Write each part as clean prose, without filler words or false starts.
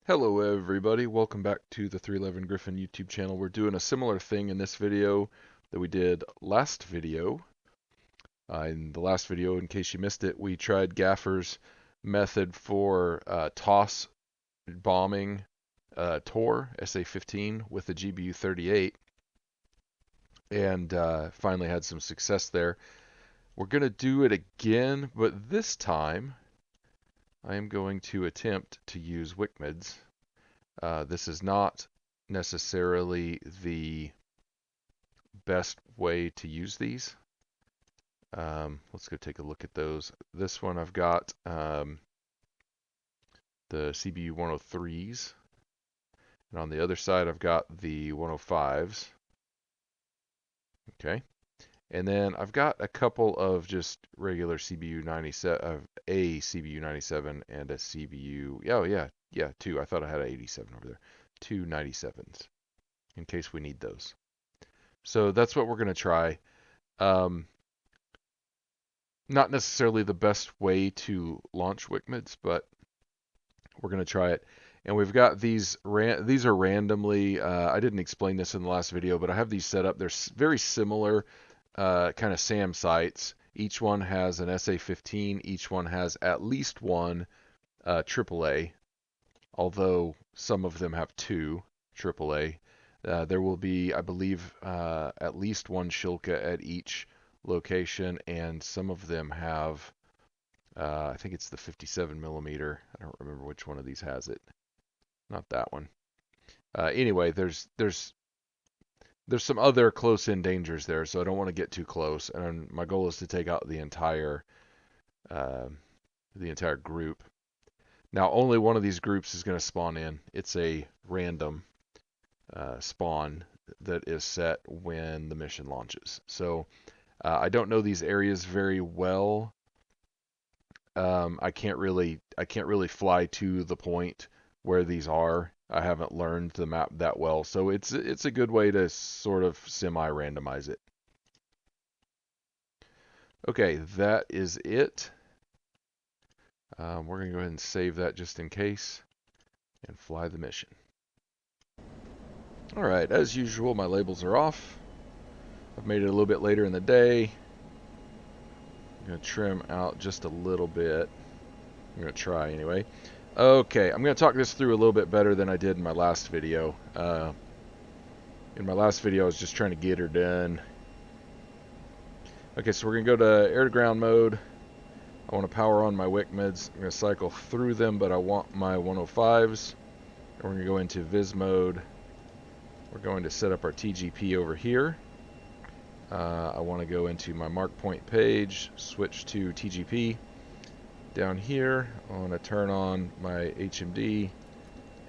Hello everybody, welcome back to the 311 Griffin YouTube channel. We're doing a similar thing in this video that we did last video. In the last video, in case you missed it, we tried Gaffer's method for toss bombing Tor SA15 with the GBU-38 and finally had some success there. We're going to do it again, but this time I am going to attempt to use WICMEDs. This is not necessarily the best way to use these. Let's go take a look at those. This one I've got the CBU-103s, and on the other side I've got the 105s. Okay. And then I've got a couple of just regular CBU-97, a CBU-97 and a CBU, oh yeah, two. I thought I had an 87 over there. Two 97s, in case we need those. So that's what we're going to try. Not necessarily the best way to launch WICMEDs, but we're going to try it. And we've got these are randomly, I didn't explain this in the last video, but I have these set up. They're very similar kind of SAM sites. Each one has an SA15. Each one has at least one AAA, although some of them have two AAA. There will be, I believe, at least one Shilka at each location, and some of them have, I think it's the 57 millimeter. I don't remember which one of these has it. Not that one. Anyway, there's some other close-in dangers there, so I don't want to get too close. And my goal is to take out the entire group. Now, only one of these groups is going to spawn in. It's a random spawn that is set when the mission launches. So I don't know these areas very well. I can't really fly to the point where these are. I haven't learned the map that well, so it's a good way to sort of semi-randomize it. Okay, that is it. We're going to go ahead and save that just in case and fly the mission. Alright, as usual, my labels are off. I've made it a little bit later in the day. I'm going to trim out just a little bit. I'm going to try anyway. Okay, I'm going to talk this through a little bit better than I did in my last video. In my last video, I was just trying to get her done. Okay, so we're going to go to air-to-ground mode. I want to power on my WICMEDs. I'm going to cycle through them, but I want my 105s. And we're going to go into Viz mode. We're going to set up our TGP over here. I want to go into my mark point page, switch to TGP. Down here, I want to turn on my HMD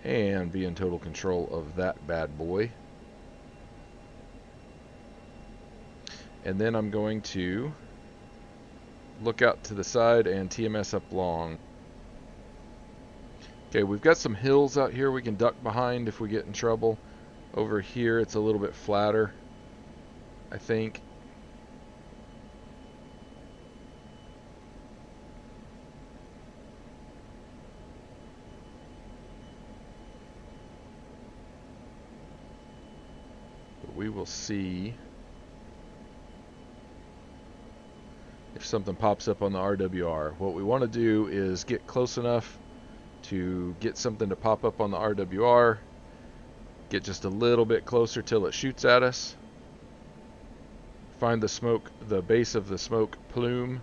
and be in total control of that bad boy. And then I'm going to look out to the side and TMS up long. Okay, we've got some hills out here we can duck behind if we get in trouble. Over here it's a little bit flatter, I think. But we will see if something pops up on the RWR. What we want to do is get close enough to get something to pop up on the RWR, get just a little bit closer till it shoots at us, find the smoke, the base of the smoke plume,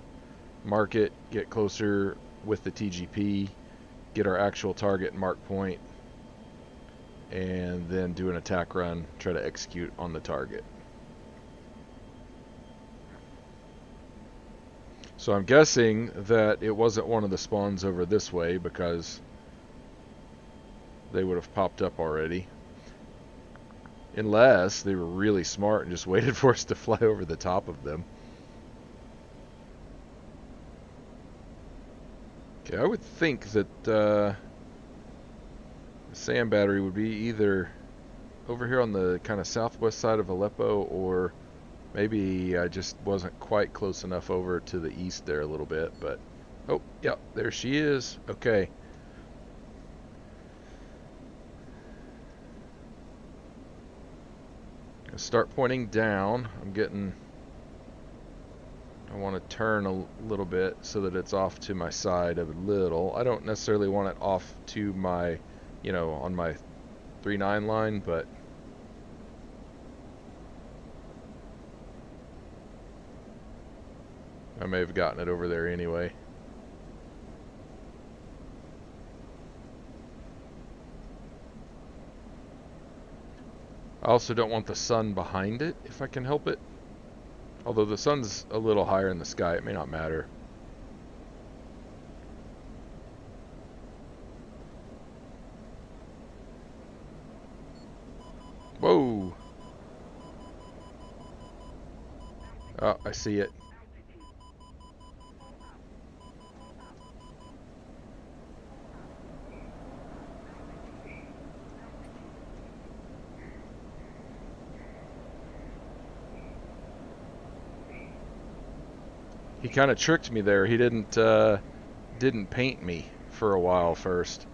mark it, get closer with the TGP, get our actual target mark point, and then do an attack run, try to execute on the target. So I'm guessing that it wasn't one of the spawns over this way because they would have popped up already. Unless they were really smart and just waited for us to fly over the top of them. Okay, I would think that the SAM battery would be either over here on the kind of southwest side of Aleppo, or maybe I just wasn't quite close enough over to the east there a little bit, but oh, yeah, there she is. Okay. Start pointing down. I want to turn a little bit so that it's off to my side a little. I don't necessarily want it off to my, on my 3-9 line, but I may have gotten it over there anyway. I also don't want the sun behind it if I can help it. Although the sun's a little higher in the sky, it may not matter. Whoa! Oh, I see it. He kind of tricked me there. He didn't paint me for a while first.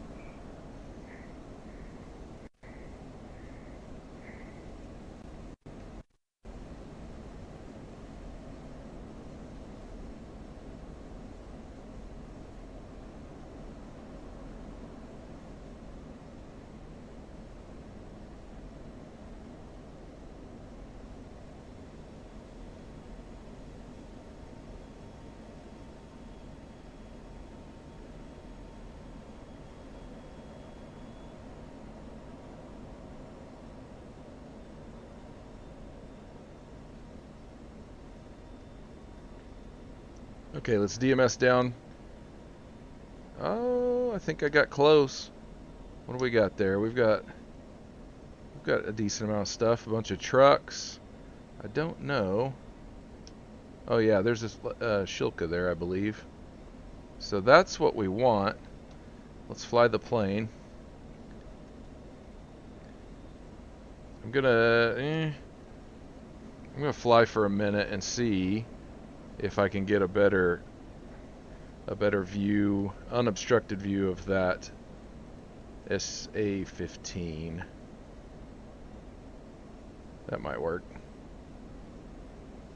Okay, let's DMS down. Oh, I think I got close. What do we got there? We've got a decent amount of stuff. A bunch of trucks. I don't know. Oh yeah, there's this Shilka there, I believe. So that's what we want. Let's fly the plane. I'm gonna fly for a minute and see if I can get a better view, unobstructed view of that SA15. That might work.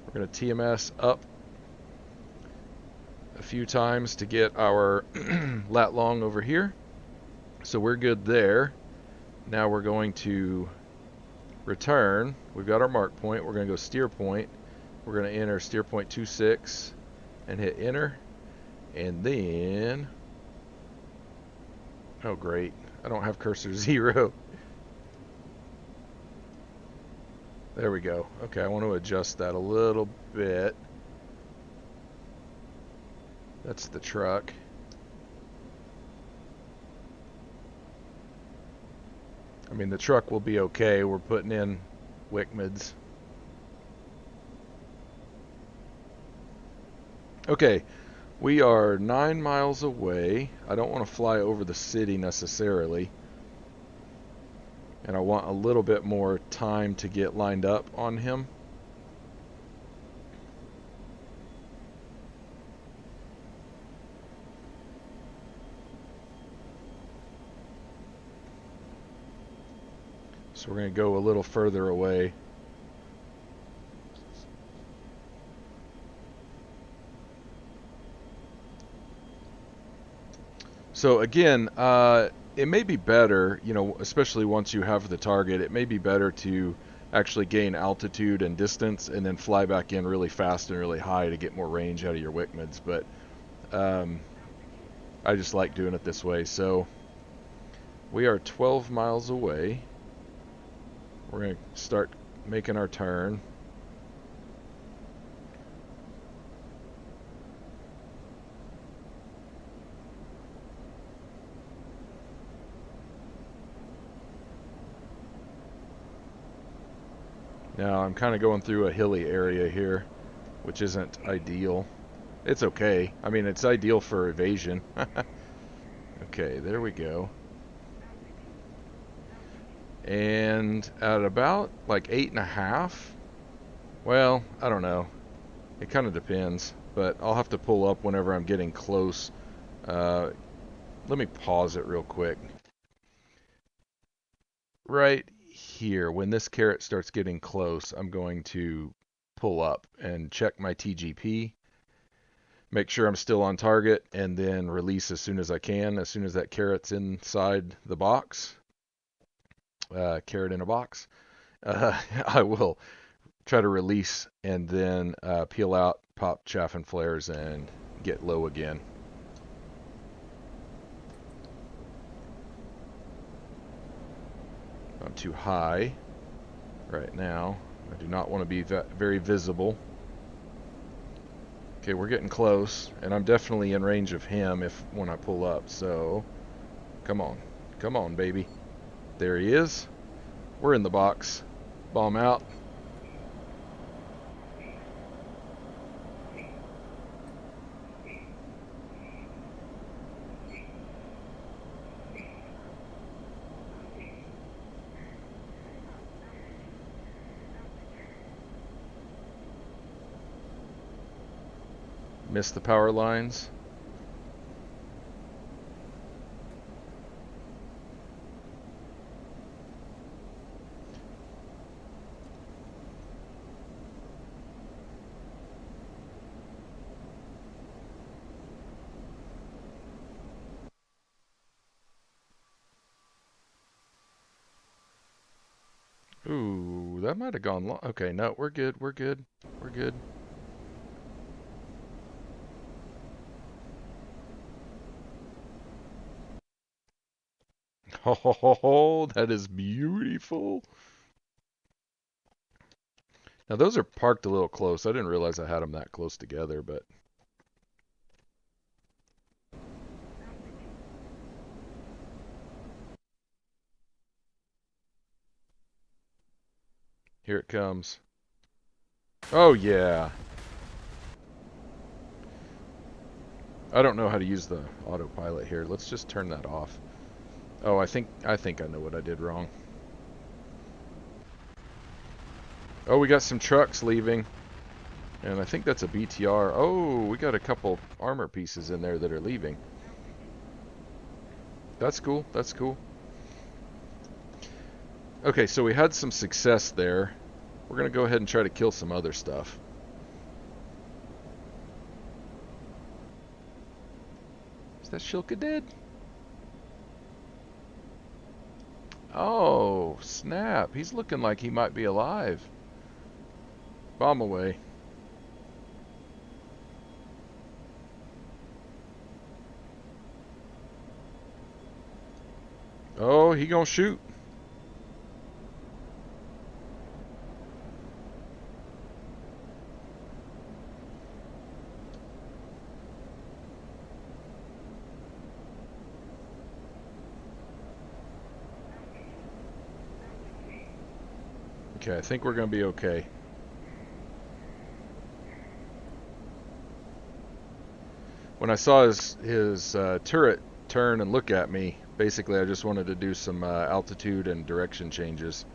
We're going to TMS up a few times to get our lat long over here. So we're good there. Now we're going to return. We've got our mark point. We're going to go steer point. We're going to enter steer point 26 and hit enter. And then, oh great, I don't have cursor 0. There we go. Okay, I want to adjust that a little bit. That's the truck. I mean, the truck will be okay. We're putting in WICMIDs. Okay, we are 9 miles away. I don't want to fly over the city necessarily. And I want a little bit more time to get lined up on him. So we're going to go a little further away. So again, it may be better, especially once you have the target, it may be better to actually gain altitude and distance and then fly back in really fast and really high to get more range out of your WICMIDs. But I just like doing it this way. So we are 12 miles away. We're going to start making our turn. Now I'm kind of going through a hilly area here, which isn't ideal. It's okay. I mean, it's ideal for evasion. Okay, there we go. And at about like 8.5, well, I don't know. It kind of depends, but I'll have to pull up whenever I'm getting close. Let me pause it real quick. Right here, when this carrot starts getting close, I'm going to pull up and check my TGP, make sure I'm still on target, and then release as soon as I can, as soon as that carrot's inside the box. Carrot in a box. I will try to release and then peel out, pop chaff and flares, and get low again. I'm too high right now. I do not want to be very visible. Okay, we're getting close, and I'm definitely in range of him when I pull up, so come on. Come on, baby. There he is. We're in the box. Bomb out. Missed the power lines. Ooh, that might have gone long. Okay, no, we're good. We're good. We're good. Oh, that is beautiful. Now, those are parked a little close. I didn't realize I had them that close together, but here it comes. Oh, yeah. I don't know how to use the autopilot here. Let's just turn that off. Oh, I think I know what I did wrong. Oh, we got some trucks leaving. And I think that's a BTR. Oh, we got a couple armor pieces in there that are leaving. That's cool. That's cool. Okay, so we had some success there. We're going to go ahead and try to kill some other stuff. Is that Shilka dead? Oh, snap. He's looking like he might be alive. Bomb away. Oh, he gonna shoot. Okay, I think we're gonna be okay. When I saw his turret turn and look at me, basically I just wanted to do some altitude and direction changes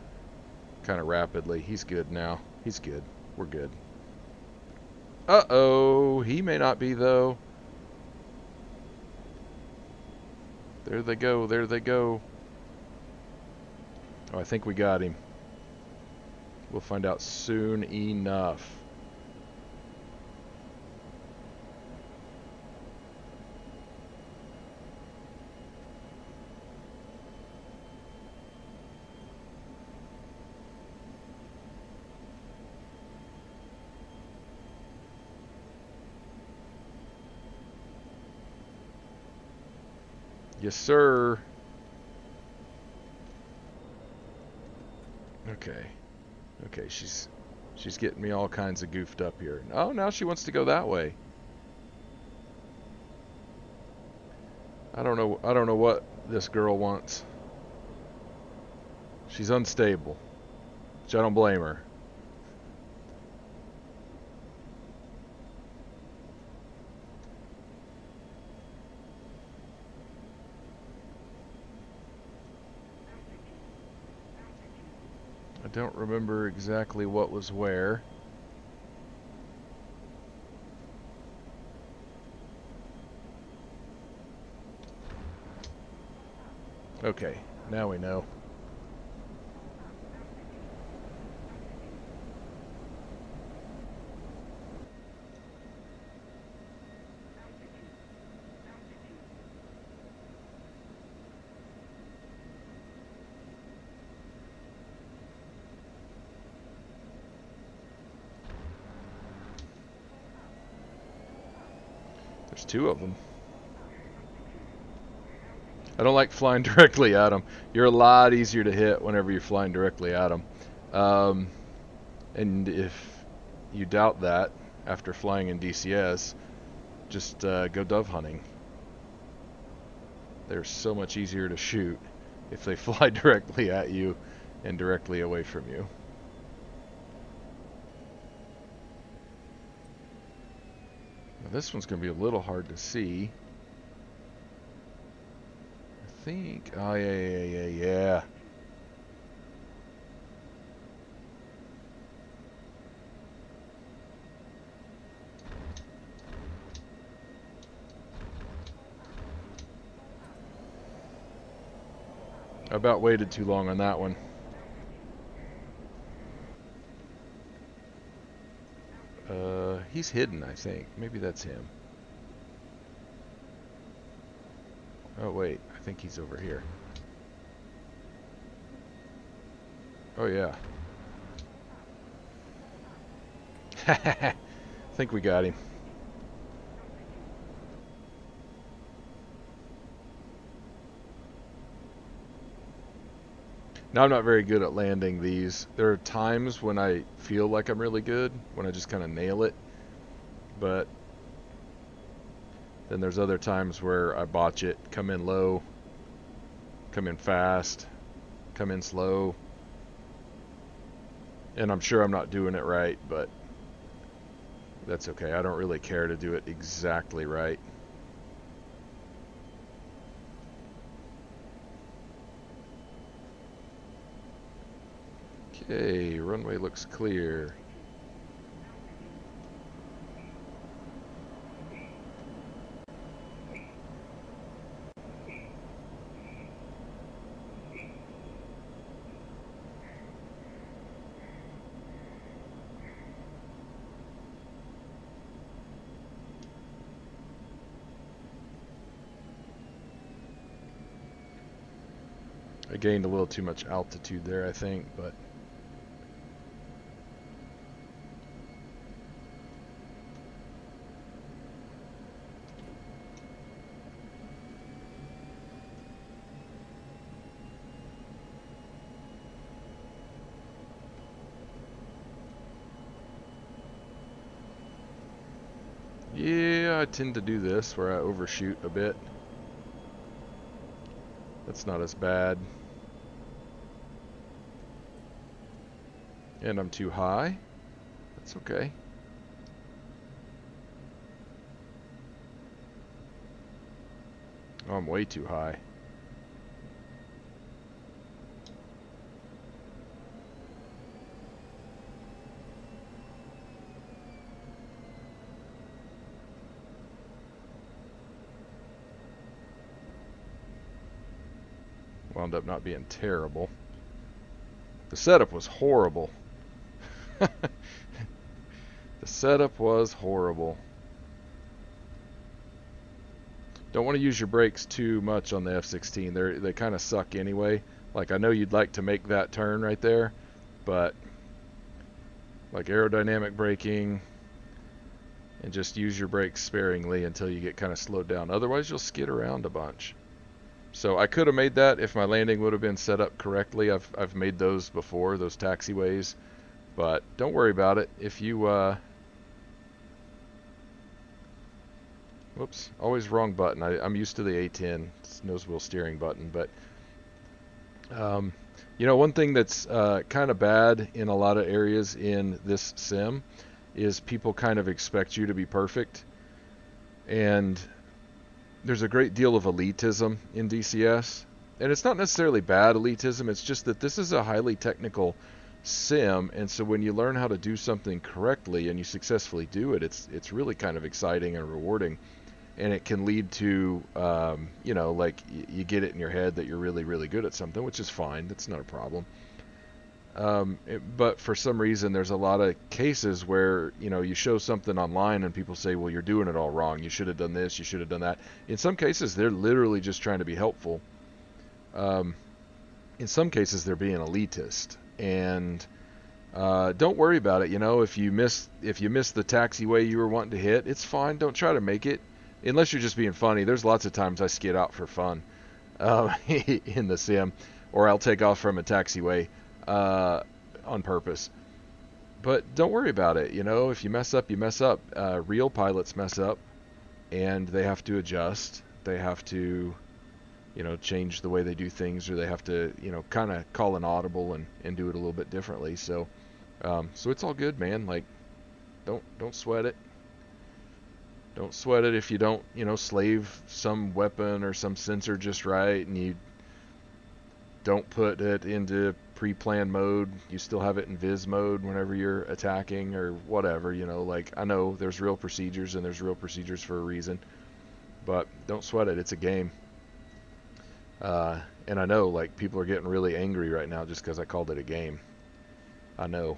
kind of rapidly. He's good now. He's good. We're good. Uh-oh. He may not be, though. There they go. There they go. Oh, I think we got him. We'll find out soon enough. Yes, sir. Okay. Okay, she's getting me all kinds of goofed up here. Oh, now she wants to go that way. I don't know what this girl wants. She's unstable, which I don't blame her. I don't remember exactly what was where. Okay, now we know. There's two of them. I don't like flying directly at them. You're a lot easier to hit whenever you're flying directly at them. And if you doubt that after flying in DCS, just go dove hunting. They're so much easier to shoot if they fly directly at you and directly away from you. Now this one's going to be a little hard to see. I think, oh yeah. I about waited too long on that one. He's hidden, I think. Maybe that's him. Oh, wait. I think he's over here. Oh, yeah. I think we got him. Now, I'm not very good at landing these. There are times when I feel like I'm really good, when I just kind of nail it. But then there's other times where I botch it, come in low, come in fast, come in slow. And I'm sure I'm not doing it right, but that's okay. I don't really care to do it exactly right. Okay, runway looks clear. I gained a little too much altitude there, I think, but yeah, I tend to do this where I overshoot a bit. That's not as bad. And I'm too high. That's okay. Oh, I'm way too high. Wound up not being terrible. The setup was horrible. The setup was horrible. Don't want to use your brakes too much on the F-16. They kind of suck anyway. Like, I know you'd like to make that turn right there, but like aerodynamic braking, and just use your brakes sparingly until you get kind of slowed down. Otherwise, you'll skid around a bunch. So I could have made that if my landing would have been set up correctly. I've made those before, those taxiways, but don't worry about it. If you whoops, always wrong button. I'm used to the A10, it's nose wheel steering button, but you know, one thing that's kind of bad in a lot of areas in this sim is people kind of expect you to be perfect, and there's a great deal of elitism in DCS, and it's not necessarily bad elitism, it's just that this is a highly technical sim, and so when you learn how to do something correctly and you successfully do it, it's really kind of exciting and rewarding, and it can lead to you know, like you get it in your head that you're really, really good at something, which is fine, that's not a problem. But for some reason there's a lot of cases where, you know, you show something online and people say, well, you're doing it all wrong, you should have done this, you should have done that. In some cases they're literally just trying to be helpful. In some cases they're being elitist, and don't worry about it. You know, if you miss the taxiway you were wanting to hit, it's fine, don't try to make it. unless you're just being funny, there's lots of times I skid out for fun in the sim, or I'll take off from a taxiway on purpose. But don't worry about it. You know, if you mess up, you mess up. Real pilots mess up, and they have to adjust. They have to, you know, change the way they do things, or they have to, you know, kind of call an audible and do it a little bit differently. So it's all good, man. Like, don't sweat it. Don't sweat it if you don't, you know, slave some weapon or some sensor just right, and you don't put it into pre-planned mode. You still have it in viz mode whenever you're attacking or whatever, you know. Like, I know there's real procedures and there's real procedures for a reason, but don't sweat it. It's a game. And I know, like, people are getting really angry right now just because I called it a game. I know.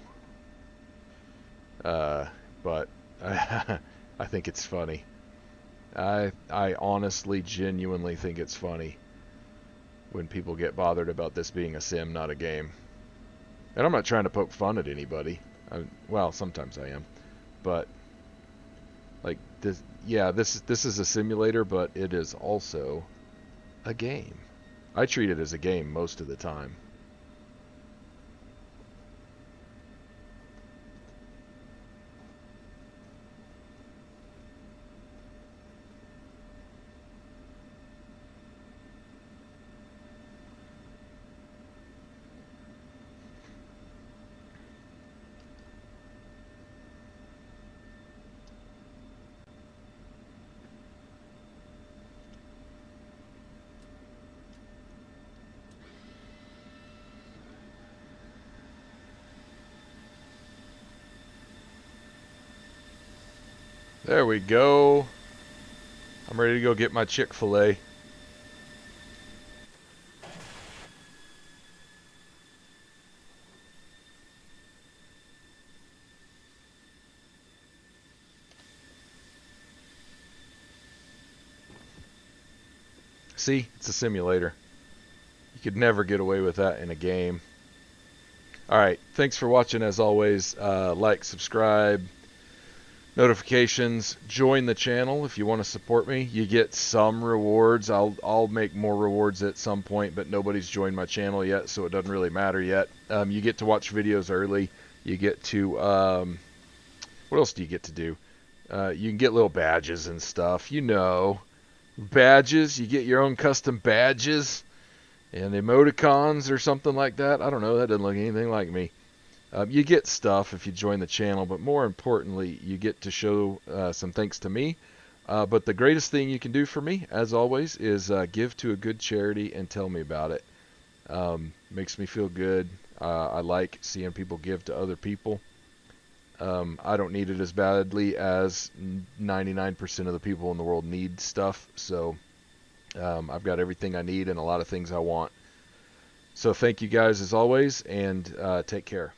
But I think it's funny. I honestly, genuinely think it's funny when people get bothered about this being a sim, not a game. And I'm not trying to poke fun at anybody. Well, sometimes I am, but like this, yeah, this is a simulator, but it is also a game. I treat it as a game most of the time. There we go. I'm ready to go get my Chick-fil-A. See, it's a simulator. You could never get away with that in a game. Alright, thanks for watching as always. Like, subscribe, notifications, join the channel if you want to support me. You get some rewards. I'll make more rewards at some point, but nobody's joined my channel yet, so it doesn't really matter yet. You get to watch videos early. You get to, what else do you get to do? You can get little badges and stuff, you know. Badges, you get your own custom badges and emoticons or something like that. I don't know, that doesn't look anything like me. You get stuff if you join the channel, but more importantly, you get to show some thanks to me. But the greatest thing you can do for me, as always, is give to a good charity and tell me about it. Makes me feel good. I like seeing people give to other people. I don't need it as badly as 99% of the people in the world need stuff, so I've got everything I need and a lot of things I want. So thank you guys as always, and take care.